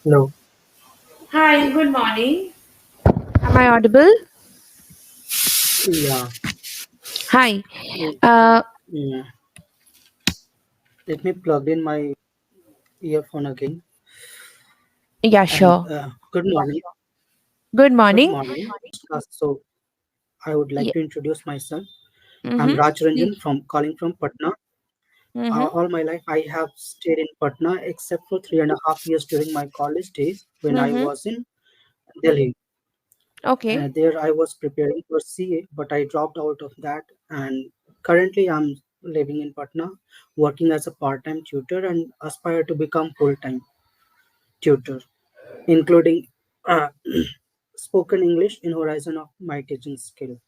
No, Hi, good morning. Am I audible? yeah. Hi. Mm, Uh, mm. Let me plug in my earphone again. yeah, And sure. good morning. Good Good morning. morning. So I would like Yeah. to introduce myself. I'm Mm-hmm. Raj Please. Ranjan from calling from Patna. Mm-hmm. All my life I have stayed in Patna except for 3.5 years during my college days when I Mm-hmm. was in Delhi. Okay. There I was preparing for CA, but I dropped out of that. And currently I'm living in Patna, working as a part-time tutor and aspire to become full-time tutor, including uh, spoken English in horizon of my teaching skill.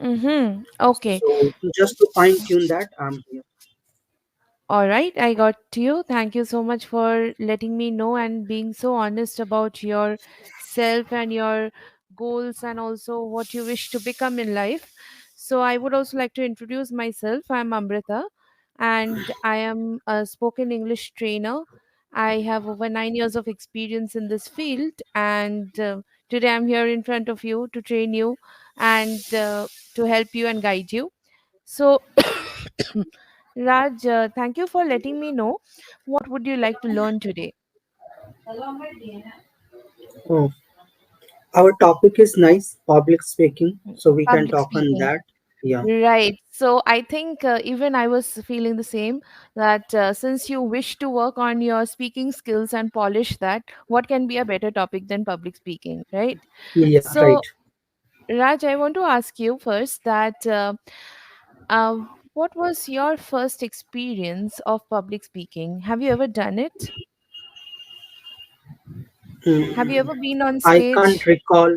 Mm-hmm. Okay. So just to fine tune that, I'm here. All right, I got you. Thank you so much for letting me know and being so honest about your self and your goals and also what you wish to become in life. So, I would also like to introduce myself. I'm Amrita and I am a spoken English trainer. I have over 9 years of experience in this field, and today I'm here in front of you to train you and to help you and guide you. So, Raj, thank you for letting me know. What would you like to learn today? Oh, our topic is nice, public speaking, so we can Public talk on speaking. that. Yeah, Right. So I think even I was feeling the same that since you wish to work on your speaking skills and polish that, what can be a better topic than public speaking, right? yeah, right. So, Raj, I want to ask you first that uh, what was your first experience of public speaking? Have you ever done it? Have you Mm, ever been on I can't stage? recall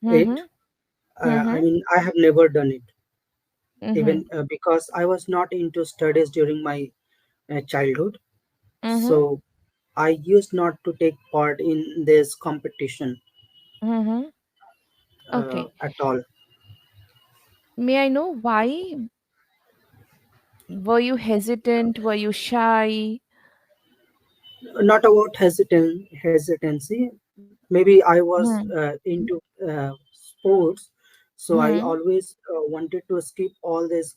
it. Mm-hmm. Mm-hmm. I mean, I have never done it, Mm-hmm. even because I was not into studies during my childhood. Mm-hmm. So I used not to take part in this competition Mm-hmm. Okay. at all. May I know why? Were you hesitant? Were you shy? Not about hesitancy. Maybe I was Hmm. into sports, so I Hmm. always wanted to skip all these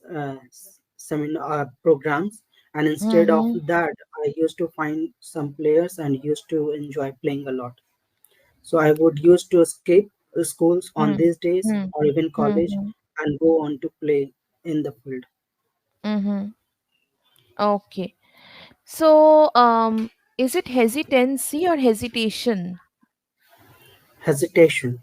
seminar programs, and instead of Mm-hmm. that I used to find some players and used to enjoy playing a lot. So I would used to skip schools on Hmm. these days Hmm. or even college Hmm. and go on to play in the field. Mm-hmm. Okay. So, is it hesitancy or hesitation? Hesitation.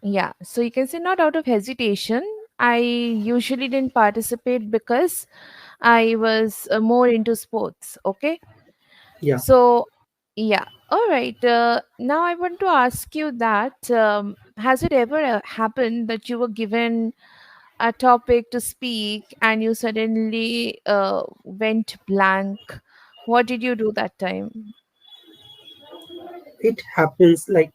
Yeah. So you can say not out of hesitation. I usually didn't participate because I was more into sports. Okay. Yeah. So, yeah. All right. Now I want to ask you that has it ever happened that you were given a topic to speak and you suddenly went blank? What did you do that time? It happens like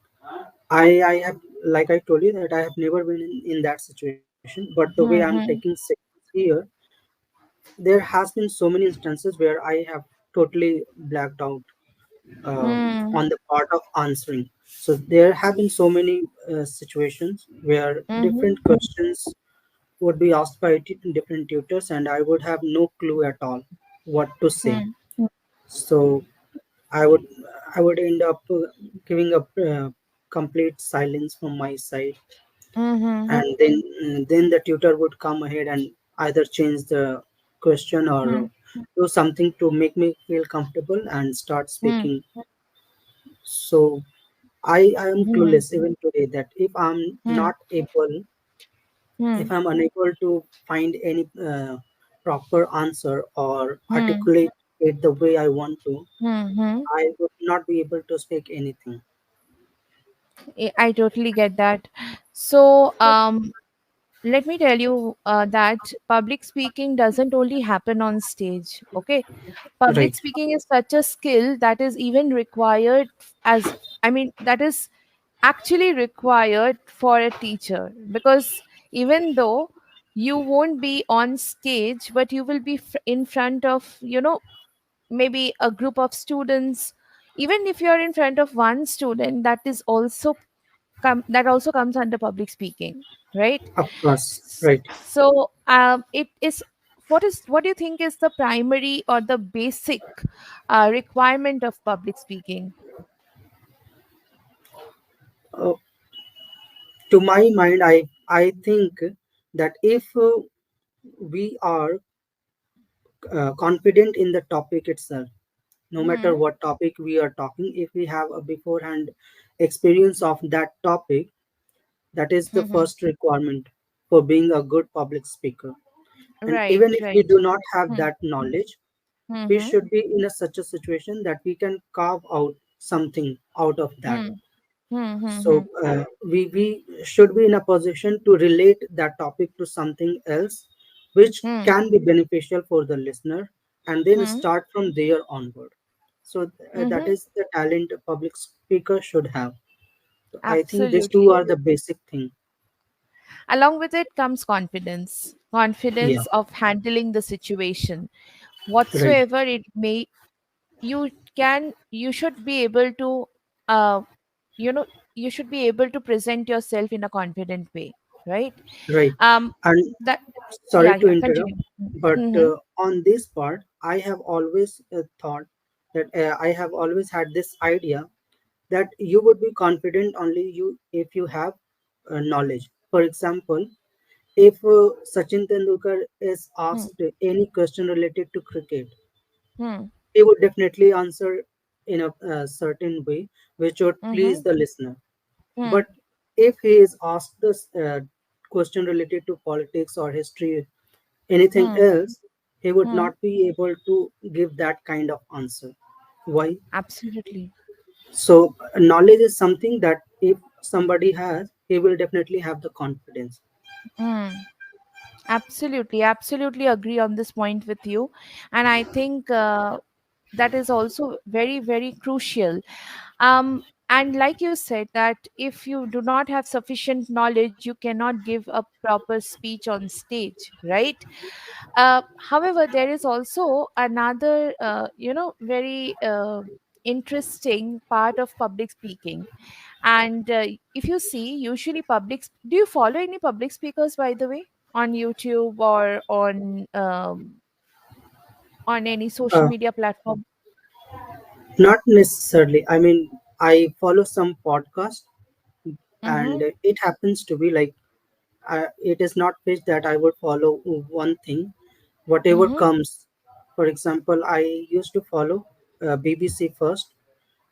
I have, like I told you, that I have never been in that situation. But the way I'm taking Mm-hmm. signals here, there has been so many instances where I have totally blacked out Mm-hmm. on the part of answering. So there have been so many situations where Mm-hmm. different questions would be asked by different tutors, and I would have no clue at all what to say. So I would I would end up giving a complete silence from my side, Mm-hmm. and then the tutor would come ahead and either change the question or do something to make me feel comfortable and start Mm-hmm. speaking. So I am Mm-hmm. clueless even today that if I'm unable to find any proper answer or Mm-hmm. articulate it the way I want to, Mm-hmm. I would not be able to speak anything. I totally get that. So, let me tell you that public speaking doesn't only happen on stage. Okay, public Right. speaking is such a skill that is even required as I mean that is actually required for a teacher, because even though you won't be on stage but you will be in front of maybe a group of students, Even if you're in front of one student, that also comes under public speaking, right? Of course, right. So it is, what do you think is the primary or the basic requirement of public speaking? Uh, to my mind, I think that if we are confident in the topic itself, no matter Hmm. what topic we are talking, if we have a beforehand experience of that topic, that is the Hmm. first requirement for being a good public speaker. And Right, even if we right. do not have Hmm. that knowledge, we Hmm. should be in such a situation that we can carve out something out of that. Hmm. Hmm. Hmm. Hmm. So we should be in a position to relate that topic to something else which Hmm. can be beneficial for the listener, and then Hmm. start from there onward. So that Hmm. is the talent a public speaker should have. So I think these two Absolutely. are the basic thing. Along with it comes confidence, Yeah, confidence of handling the situation, right, whatsoever it may. You should be able to uh, you know you should be able to present yourself in a confident way, right? right. um And that sorry Yeah, to yeah, interrupt, continue. but Mm-hmm. on this part, I have always thought that I have always had this idea that you would be confident only you if you have knowledge. For example, if Sachin Tendulkar is asked any question related to cricket, Mm-hmm. he would definitely answer in a certain way which would please Mm-hmm. the listener. Mm-hmm. But if he is asked this question related to politics or history, anything Mm-hmm. else, he would not be able to give that kind of answer. Why? Absolutely. So knowledge is something that if somebody has, he will definitely have the confidence. Mm. Absolutely, absolutely agree on this point with you. And I think that is also very, very crucial. And like you said, that if you do not have sufficient knowledge, you cannot give a proper speech on stage, right? However, there is also another, very interesting part of public speaking. And if you see, usually do you follow any public speakers, by the way, on YouTube or on any social Uh, media platform? Not necessarily. I mean, I follow some podcast, Mm-hmm. and it happens to be like it is not fixed that I would follow one thing, whatever Mm-hmm. comes. For example, I used to follow BBC first,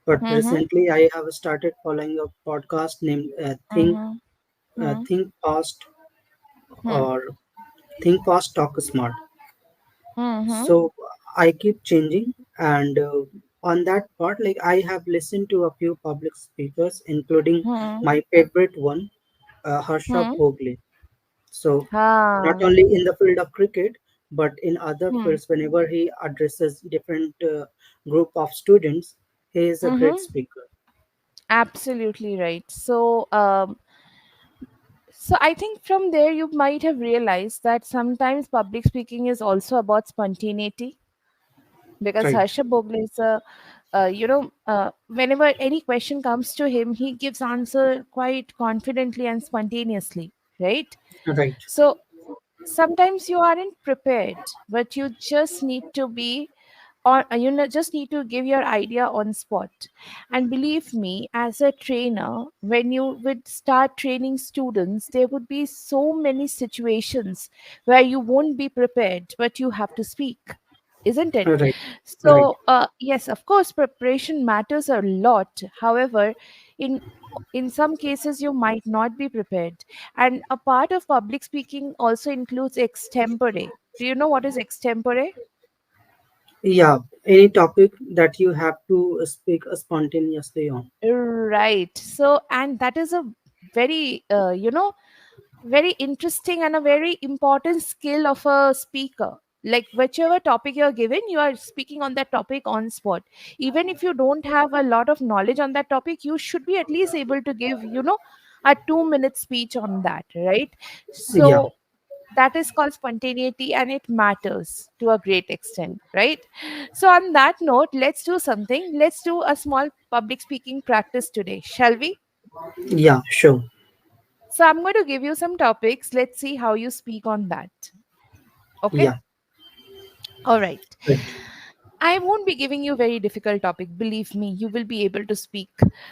but Mm-hmm. recently I have started following a podcast named Mm-hmm. Mm-hmm. Think Fast or Think Fast Talk Smart. Mm-hmm. So I keep changing, and on that part, like I have listened to a few public speakers, including Mm-hmm. my favorite one, Harsha Hmm. Bhogle. So not Ah. only in the field of cricket, but in other Hmm. fields, whenever he addresses different group of students, he is a great Mm-hmm. speaker. Absolutely right. So I think from there you might have realized that sometimes public speaking is also about spontaneity, because Right, Harsha Bogle is whenever any question comes to him, he gives answer quite confidently and spontaneously, right? right, So sometimes you aren't prepared, but you just need to be, or just need to give your idea on spot. And believe me, as a trainer, when you would start training students, there would be so many situations where you won't be prepared, but you have to speak, isn't it? right, right. So yes, of course preparation matters a lot. However, in in some cases you might not be prepared. And a part of public speaking also includes extempore. Do you know what is extempore? Yeah, any topic that you have to speak spontaneously on. Right. So, and that is a very, very interesting and a very important skill of a speaker. Like, whichever topic you're given, you are speaking on that topic on spot. Even if you don't have a lot of knowledge on that topic, you should be at least able to give, a 2-minute speech on that, right? Yeah, So, That is called spontaneity, and it matters to a great extent, right? So, on that note, let's do something. Let's do a small public speaking practice today, shall we? Yeah, sure. So, I'm going to give you some topics. Let's see how you speak on that. Okay? Yeah, All right. right. I won't be giving you very difficult topic. Believe me, you will be able to speak.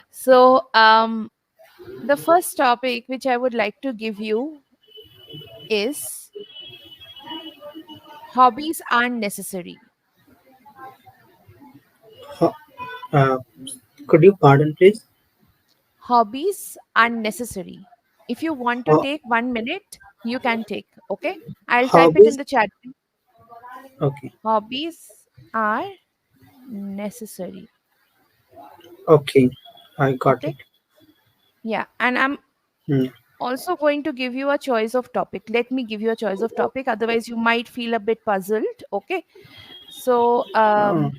So, the first topic which I would like to give you is hobbies aren't necessary. Ho- uh, could you pardon, please? Hobbies are necessary. If you want to Ho- take 1 minute, you can take. Okay. I'll type it in Hobbies? the chat. Okay, Hobbies are necessary. okay, I got Okay. it. Yeah. And I'm Hmm. also going to give you a choice of topic. Let me give you a choice of topic. Otherwise, you might feel a bit puzzled. Okay. So, Uh,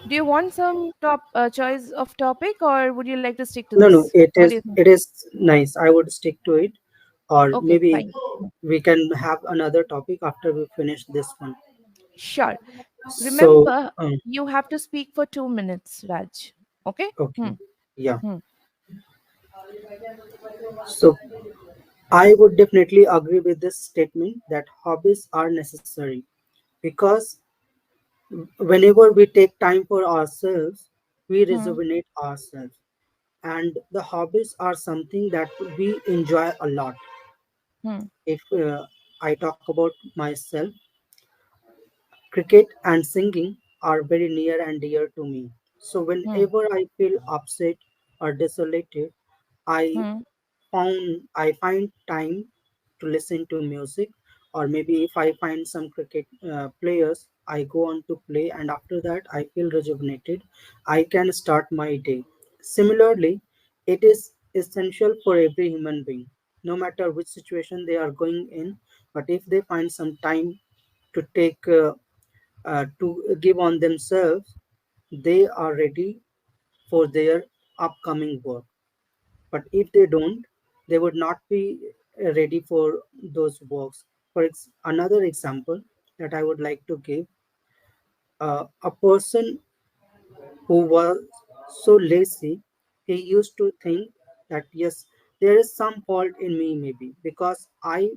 do you want some top choice of topic, or would you like to stick to no, no, this? What do you think? it is nice. I would stick to it, or Okay, maybe fine. we can have another topic after we finish this one. Sure. So, Remember, you have to speak for 2 minutes, Raj. Okay? okay, yeah. Hmm. So, I would definitely agree with this statement that hobbies are necessary because whenever we take time for ourselves, we Hmm. rejuvenate ourselves. And the hobbies are something that we enjoy a lot. Hmm. If I talk about myself, cricket and singing are very near and dear to me. So Hmm. whenever I feel upset or desolated, I Hmm. I find time to listen to music, or maybe if I find some cricket players, I go on to play, and after that I feel rejuvenated. I can start my day. Similarly, it is essential for every human being, no matter which situation they are going in. But if they find some time to take to give on themselves, they are ready for their upcoming work. But if they don't, they would not be ready for those works. Another example that I would like to give, a person who was so lazy, he used to think that yes, there is some fault in me, maybe because I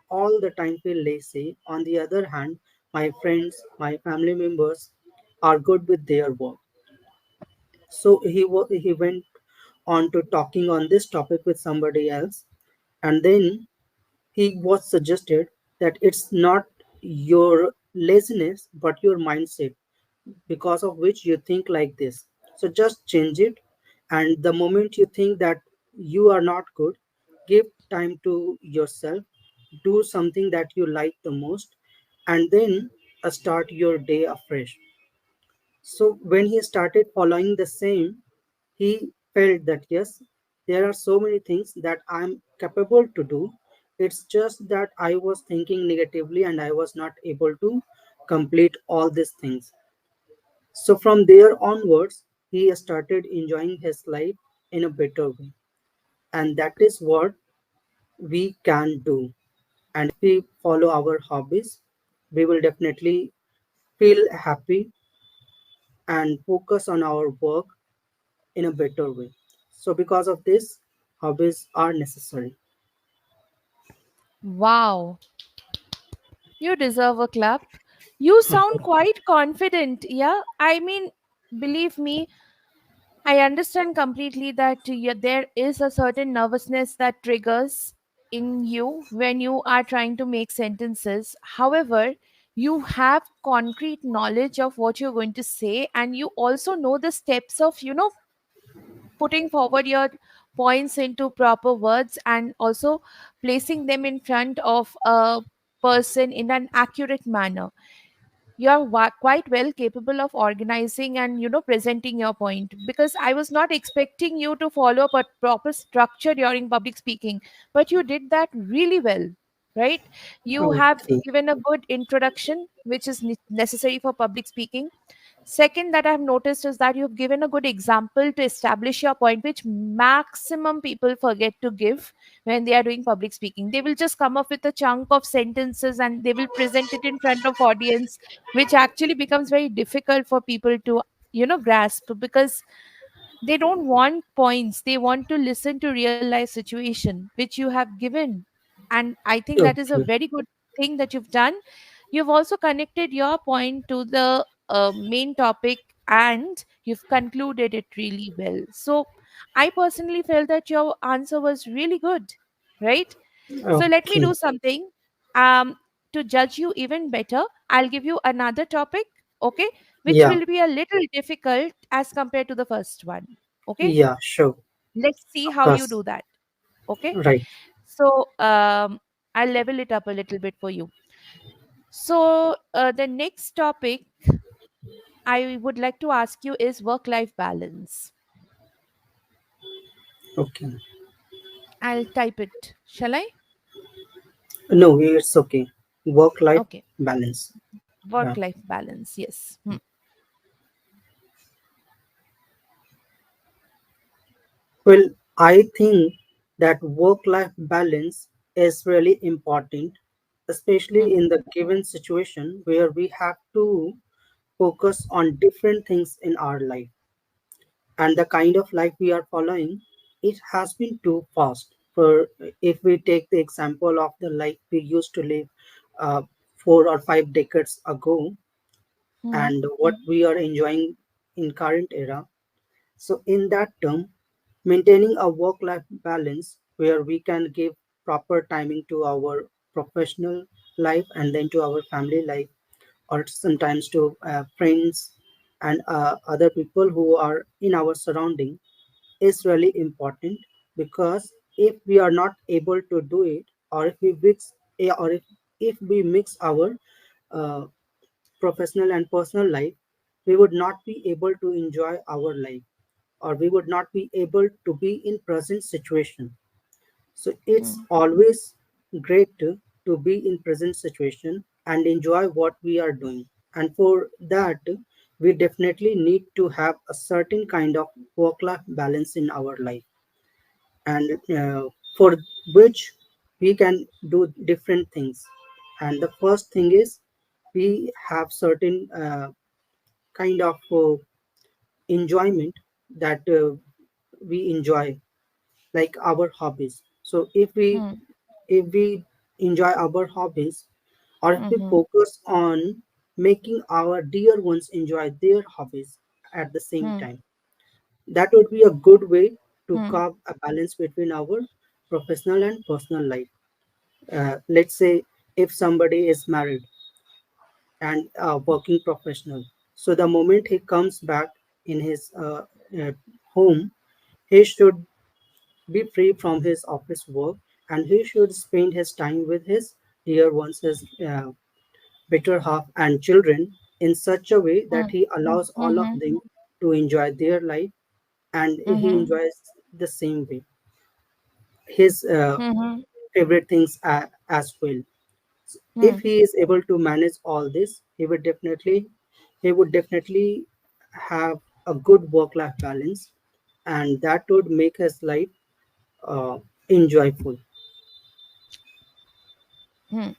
all the time feel lazy. On the other hand, my friends, my family members are good with their work. So he went on to talking on this topic with somebody else, and then he was suggested that it's not your laziness but your mindset because of which you think like this. So just change it, and the moment you think that you are not good, give time to yourself, do something that you like the most, and then start your day afresh. So when he started following the same, he felt that yes, there are so many things that I'm capable to do. It's just that I was thinking negatively and I was not able to complete all these things. So from there onwards, he started enjoying his life in a better way. And that is what we can do. And if we follow our hobbies, we will definitely feel happy and focus on our work in a better way. So, because of this, hobbies are necessary. Wow. You deserve a clap. You sound quite confident. Yeah. I mean, believe me, I understand completely that there is a certain nervousness that triggers in you when you are trying to make sentences. However, you have concrete knowledge of what you're going to say, and you also know the steps of, putting forward your points into proper words and also placing them in front of a person in an accurate manner. You're quite well capable of organizing and presenting your point, because I was not expecting you to follow a proper structure during public speaking, but you did that really well, right? You have Okay. given a good introduction which is necessary for public speaking. Second, that I've noticed is that you've given a good example to establish your point, which maximum people forget to give when they are doing public speaking. They will just come up with a chunk of sentences and they will present it in front of audience, which actually becomes very difficult for people to, grasp, because they don't want points, they want to listen to real life situation which you have given. And I think that is a Okay. very good thing that you've done. You've also connected your point to the main topic, and you've concluded it really well. So I personally felt that your answer was really good, right? So let me Okay. do something. um to judge you even better, I'll give you another topic, okay, which Yeah. will be a little difficult as compared to the first one. Okay, Yeah. Sure. let's see Of how you course. do that. Okay, Right. so I'll level it up a little bit for you. So the next topic I would like to ask you is work life balance. Okay. I'll type it, shall I? No, it's okay. Work-life Okay, balance. work Yeah. life balance, yes. Well, I think that work-life balance is really important, especially Hmm. in the given situation where we have to focus on different things in our life, and the kind of life we are following, it has been too fast. For if we take the example of the life we used to live 4 or 5 decades ago, Hmm. and what we are enjoying in current era. So in that term, maintaining a work-life balance where we can give proper timing to our professional life and then to our family life, or sometimes to friends and other people who are in our surrounding, is really important. Because if we are not able to do it, or if we mix if we mix our uh, professional and personal life, we would not be able to enjoy our life, or we would not be able to be in present situation. So it's Hmm. always great to be in present situation and enjoy what we are doing. And for that, we definitely need to have a certain kind of work-life balance in our life, and for which we can do different things. And the first thing is, we have certain kind of enjoyment that we enjoy, like our hobbies. So Hmm. if we enjoy our hobbies, or if we Hmm. focus on making our dear ones enjoy their hobbies at the same Hmm. time, that would be a good way to Hmm. carve a balance between our professional and personal life. Let's say if somebody is married and a working professional, so the moment he comes back in his uh, home, he should be free from his office work, and he should spend his time with his dear ones, his better half and children, in such a way that Hmm. he allows all of Hmm. them to enjoy their life, and he Hmm. enjoys the same way his Hmm. favorite things as well. If Hmm. he is able to manage all this, he would definitely have a good work life balance, and that would make his life uh, enjoyable. Hmm.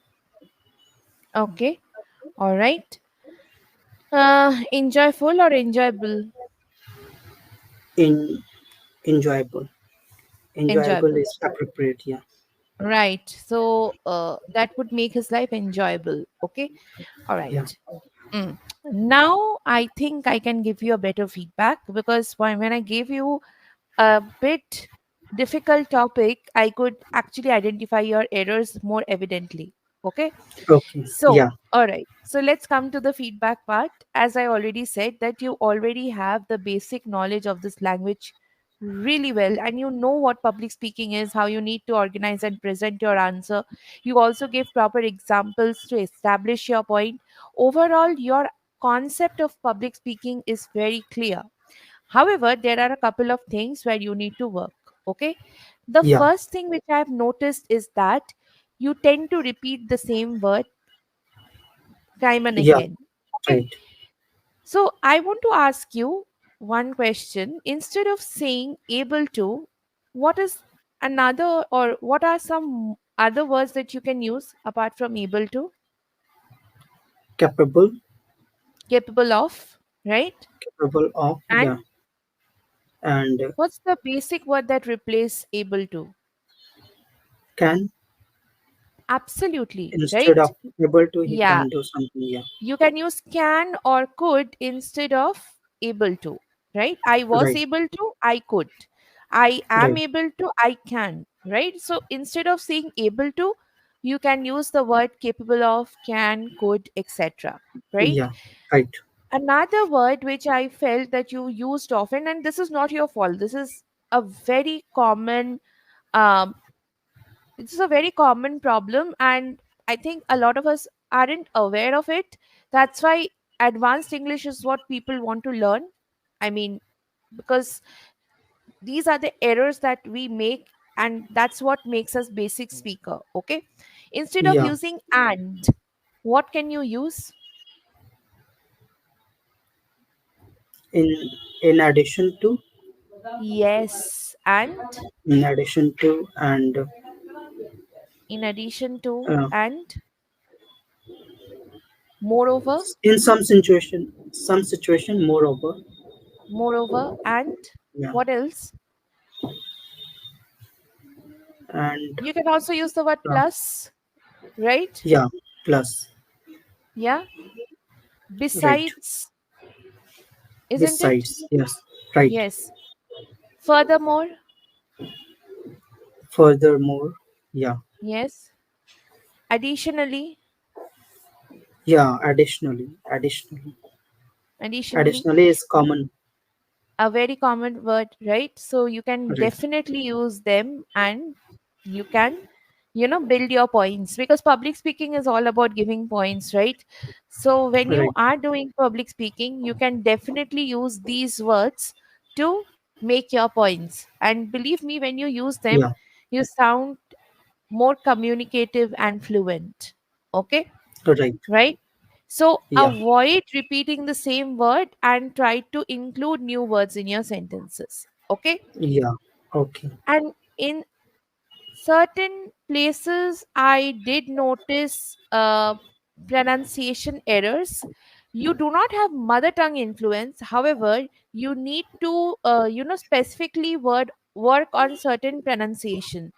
Okay, all right. Enjoyful or enjoyable? In enjoyable. Enjoyable Enjoyable. is appropriate. Yeah. Right. So that would make his life enjoyable. Okay. All right. Yeah. Mm. Now I think I can give you a better feedback, because when I gave you a bit difficult topic, I could actually identify your errors more evidently. Okay. Okay. So, Yeah. all right. So let's come to the feedback part. As I already said, that you already have the basic knowledge of this language really well, and you know what public speaking is, how you need to organize and present your answer. You also give proper examples to establish your point. Overall, your concept of public speaking is very clear. However, there are a couple of things where you need to work. Okay. The Yeah. first thing which I've noticed is that you tend to repeat the same word time and Yeah. again. Okay. Right. So I want to ask you one question. Instead of saying able to, what is another, or what are some other words that you can use apart from able to? Capable, Capable of, right? capable of, And yeah. And what's the basic word that replace able to? can, Absolutely, instead right? of able to, he Yeah. can do something, yeah. You can use can or could instead of able to, right? I was Right, able to, I could. I am right, able to, I can, right? So instead of saying able to, you can use the word capable of, can, could, etc., right? yeah, right, Another word which I felt that you used often, and this is not your fault, this is a very common um, this is a very common problem, and I think a lot of us aren't aware of it. That's why advanced English is what people want to learn. I mean, because these are the errors that we make, and that's what makes us basic speaker. Okay. Instead of yeah. using and, what can you use? In in addition to, Yes. And in addition to, and in addition to, uh, and moreover, in some situation, moreover, moreover, and yeah, what else? and You can also use the word uh, plus, right? yeah, plus, Yeah. right, Besides, isn't it? besides, yes, right, Yes. Furthermore, furthermore, yeah, yes. Additionally, yeah, additionally, additionally is common, a very common word, right? So you can right, definitely use them, and you can, build your points, because public speaking is all about giving points, right? So when you right, are doing public speaking, you can definitely use these words to make your points. And believe me, when you use them, yeah, you sound more communicative and fluent. Okay, right, right? So yeah, avoid repeating the same word and try to include new words in your sentences. Okay. yeah, okay, And in certain places, I did notice pronunciation errors. You do not have mother tongue influence. However, you need to, specifically work on certain pronunciation.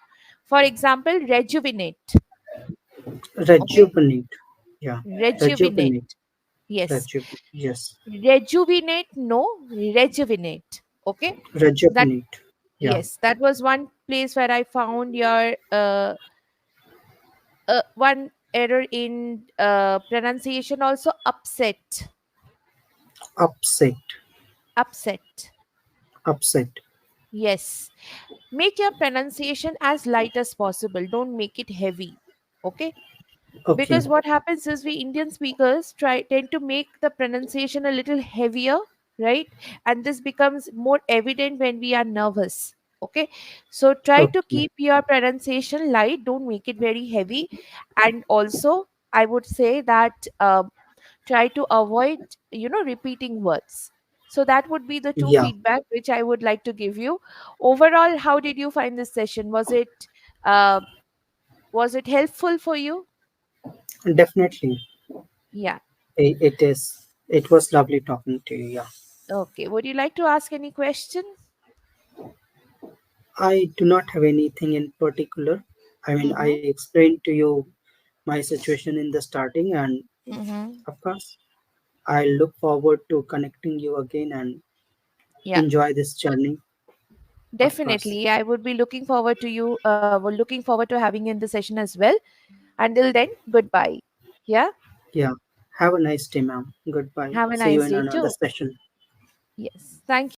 For example, rejuvenate. Okay. rejuvenate, yeah, rejuvenate, Rejuvenate. Yes. yes, Rejuvenate, no, rejuvenate. Okay. That, rejuvenate, yeah, yes, that was one place where I found your one error in pronunciation. Also, upset. upset, Upset. upset, Yes. Make your pronunciation as light as possible. Don't make it heavy. Okay. okay, Because what happens is we Indian speakers tend to make the pronunciation a little heavier, right? And this becomes more evident when we are nervous. Okay. So try to okay, keep your pronunciation light. Don't make it very heavy. And also, I would say that try to avoid, repeating words. So that would be the two yeah, feedback which I would like to give you. Overall, how did you find this session? Uh, was it helpful for you? definitely. Yeah. It was lovely talking to you. Yeah. Okay. Would you like to ask any question? I do not have anything in particular. I mean, I Mm-hmm. explained to you my situation in the starting, and Mm-hmm. of course, I look forward to connecting you again and Yeah, enjoy this journey, of course. definitely. I would be looking forward to you. Looking forward to having you in the session as well. Until then, goodbye. Yeah. Yeah. Have a nice day, ma'am. Goodbye. Have a See you nice in day another too. session. Yes. Thank